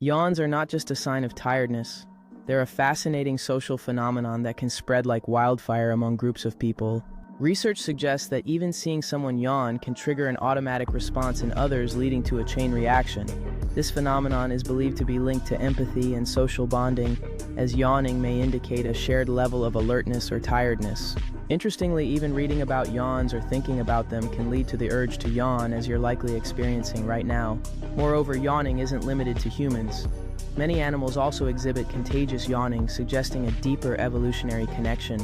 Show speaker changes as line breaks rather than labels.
Yawns are not just a sign of tiredness. They're a fascinating social phenomenon that can spread like wildfire among groups of people. Research suggests that even seeing someone yawn can trigger an automatic response in others, leading to a chain reaction. This phenomenon is believed to be linked to empathy and social bonding, as yawning may indicate a shared level of alertness or tiredness. Interestingly, even reading about yawns or thinking about them can lead to the urge to yawn, as you're likely experiencing right now. Moreover, yawning isn't limited to humans. Many animals also exhibit contagious yawning, suggesting a deeper evolutionary connection.